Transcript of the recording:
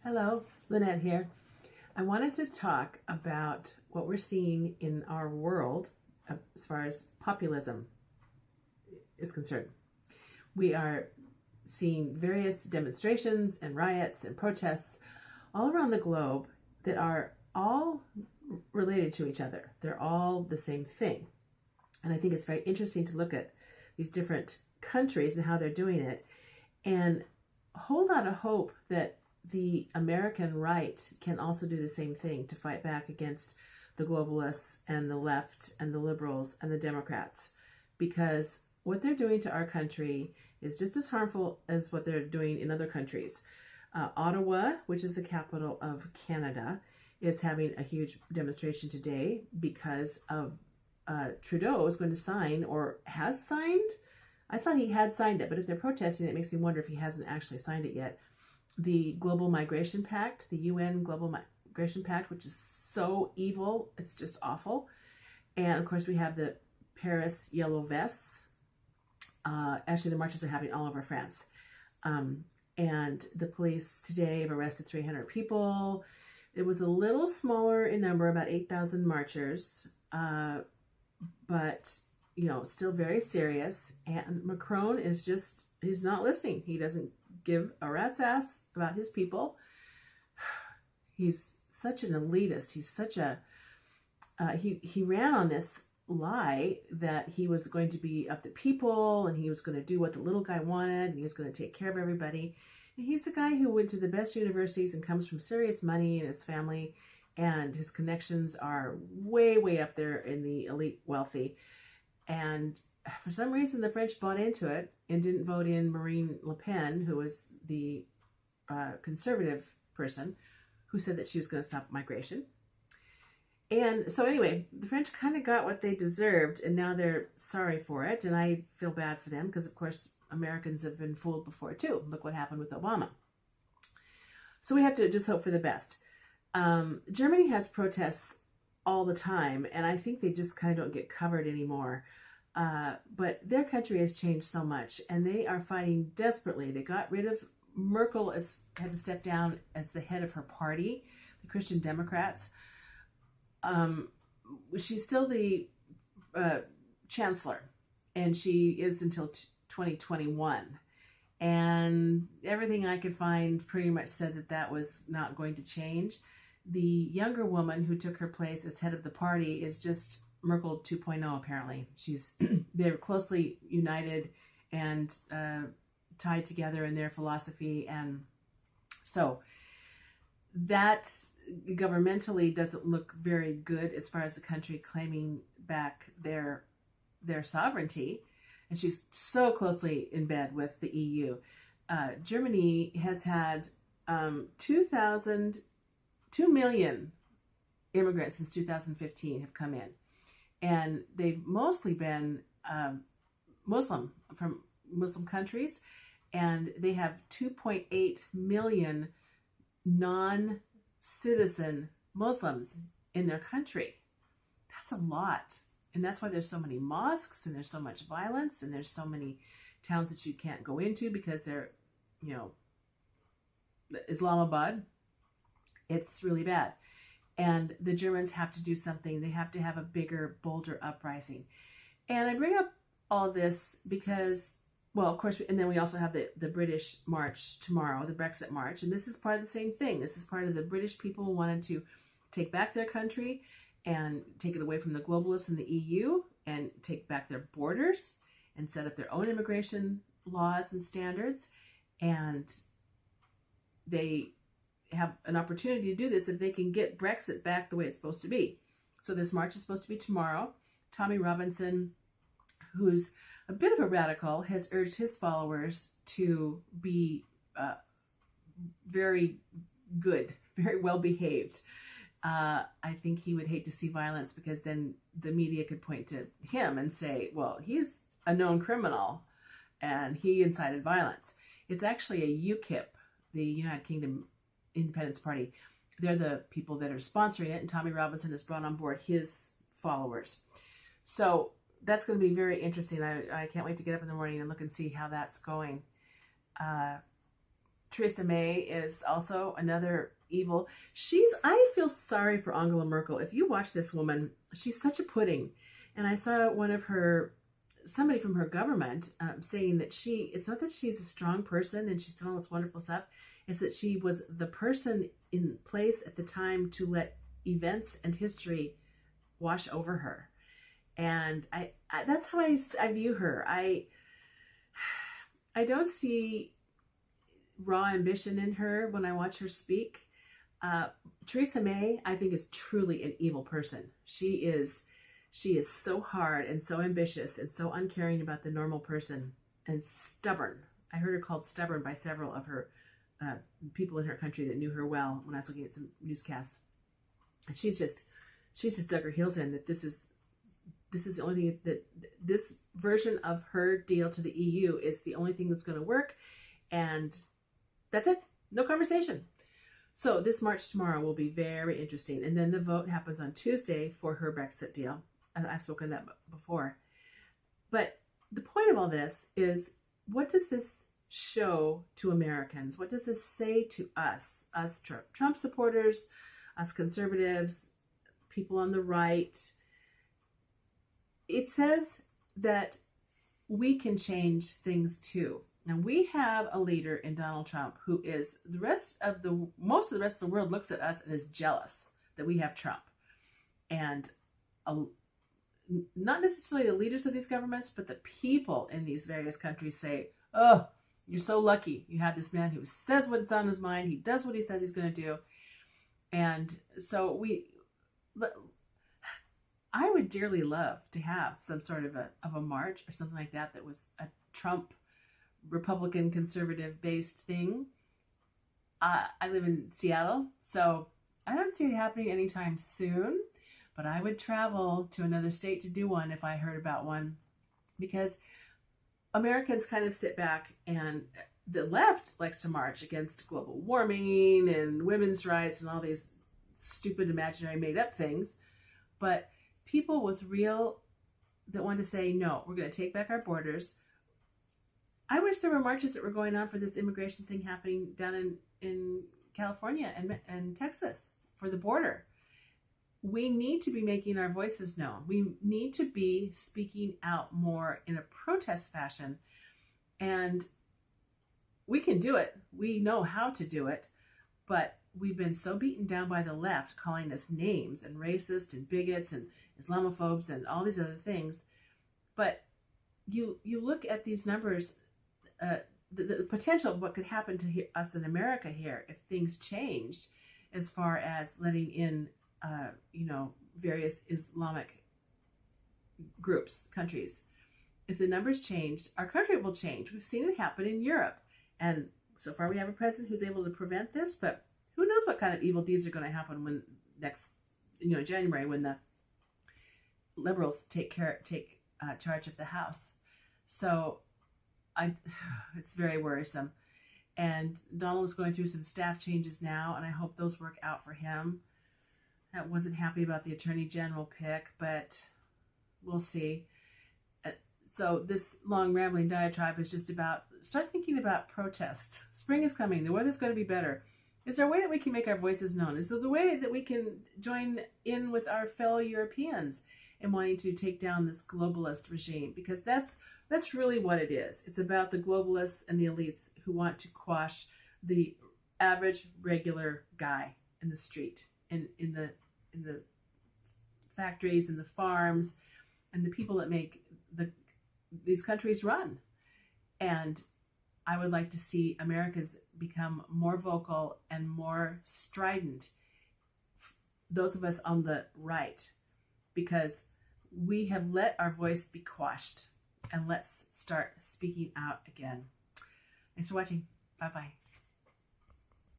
Hello, Lynette here. I wanted to talk about what we're seeing in our world as far as populism is concerned. We are seeing various demonstrations and riots and protests all around the globe that are all related to each other. They're all the same thing. And I think it's very interesting to look at these different countries and how they're doing it and hold out a hope that the American right can also do the same thing to fight back against the globalists and the left and the liberals and the Democrats, because what they're doing to our country is just as harmful as what they're doing in other countries. Ottawa, which is the capital of Canada, is having a huge demonstration today because of Trudeau is going to sign, or has signed. I thought he had signed it, but if they're protesting, it makes me wonder if he hasn't actually signed it yet. The Global Migration Pact, the UN Global Migration Pact, which is so evil, it's just awful. And of course, we have the Paris Yellow Vests. Actually, the marches are happening all over France. And the police today have arrested 300 people. It was a little smaller in number, about 8,000 marchers, but still very serious. And Macron is he's not listening. He doesn't give a rat's ass about his people. He's such an elitist. He's such a, he ran on this lie that he was going to be of the people and he was going to do what the little guy wanted and he was going to take care of everybody. And he's the guy who went to the best universities and comes from serious money in his family, and his connections are way, way up there in the elite wealthy. And for some reason, the French bought into it and didn't vote in Marine Le Pen, who was the conservative person who said that she was going to stop migration. And so anyway, the French kind of got what they deserved, and now they're sorry for it. And I feel bad for them because, of course, Americans have been fooled before, too. Look what happened with Obama. So we have to just hope for the best. Germany has protests all the time, and I think they just kind of don't get covered anymore. But their country has changed so much, and they are fighting desperately. They got rid of Merkel, had to step down as the head of her party, the Christian Democrats. She's still the chancellor, and she is until 2021. And everything I could find pretty much said that was not going to change. The younger woman who took her place as head of the party is just Merkel 2.0, apparently. They're closely united and tied together in their philosophy. And so that governmentally doesn't look very good as far as the country claiming back their sovereignty. And she's so closely in bed with the EU. Germany has had 2 million immigrants since 2015 have come in. And they've mostly been Muslim, from Muslim countries. And they have 2.8 million non-citizen Muslims in their country. That's a lot. And that's why there's so many mosques and there's so much violence and there's so many towns that you can't go into because they're, Islamabad. It's really bad. And the Germans have to do something. They have to have a bigger, bolder uprising. And I bring up all this because, well, of course, and then we also have the British march tomorrow, the Brexit march. And this is part of the same thing. This is part of the British people who wanted to take back their country and take it away from the globalists in the EU and take back their borders and set up their own immigration laws and standards. And they have an opportunity to do this if they can get Brexit back the way it's supposed to be. So this march is supposed to be tomorrow. Tommy Robinson, who's a bit of a radical, has urged his followers to be very good, very well behaved. I think he would hate to see violence because then the media could point to him and say, well, he's a known criminal and he incited violence. It's actually a UKIP, the United Kingdom Independence Party. They're the people that are sponsoring it, and Tommy Robinson has brought on board his followers. So that's going to be very interesting. I can't wait to get up in the morning and look and see how that's going. Theresa May is also another evil. I feel sorry for Angela Merkel. If you watch this woman, she's such a pudding. And I saw somebody from her government saying that it's not that she's a strong person and she's done all this wonderful stuff. It's that she was the person in place at the time to let events and history wash over her. And I that's how I view her. I don't see raw ambition in her when I watch her speak. Theresa May, I think, is truly an evil person. She is so hard and so ambitious and so uncaring about the normal person and stubborn. I heard her called stubborn by several of her people in her country that knew her well when I was looking at some newscasts. And she's just dug her heels in that this is the only thing that this version of her deal to the EU is the only thing that's going to work. And that's it. No conversation. So this march tomorrow will be very interesting. And then the vote happens on Tuesday for her Brexit deal. I've spoken that before. But the point of all this is, what does this show to Americans? What does this say to us Trump supporters, us conservatives, people on the right? It says that we can change things too. Now, we have a leader in Donald Trump who is most of the rest of the world looks at us and is jealous that we have Trump. And not necessarily the leaders of these governments, but the people in these various countries say, oh, you're so lucky. You have this man who says what's on his mind. He does what he says he's going to do. And so I would dearly love to have some sort of a march or something like that was a Trump Republican conservative based thing. I live in Seattle, so I don't see it happening anytime soon, but I would travel to another state to do one if I heard about one, because Americans kind of sit back, and the left likes to march against global warming and women's rights and all these stupid imaginary made up things. But people that want to say, no, we're going to take back our borders. I wish there were marches that were going on for this immigration thing happening down in California and Texas for the border. We need to be making our voices known. We need to be speaking out more in a protest fashion. And we can do it. We know how to do it. But we've been so beaten down by the left, calling us names and racist and bigots and Islamophobes and all these other things. But you look at these numbers, the potential of what could happen to us in America here if things changed, as far as letting in various Islamic groups, countries. If the numbers changed, our country will change. We've seen it happen in Europe. And so far we have a president who's able to prevent this, but who knows what kind of evil deeds are going to happen when next, January, when the liberals take charge of the House. So it's very worrisome. And Donald is going through some staff changes now, and I hope those work out for him. I wasn't happy about the Attorney General pick, but we'll see. So this long rambling diatribe is just about, start thinking about protests. Spring is coming. The weather's going to be better. Is there a way that we can make our voices known? Is there the way that we can join in with our fellow Europeans in wanting to take down this globalist regime? Because that's really what it is. It's about the globalists and the elites who want to quash the average, regular guy in the street, in the factories and the farms, and the people that make these countries run. And I would like to see Americans become more vocal and more strident, those of us on the right, because we have let our voice be quashed. And let's start speaking out again. Thanks for watching. Bye-bye.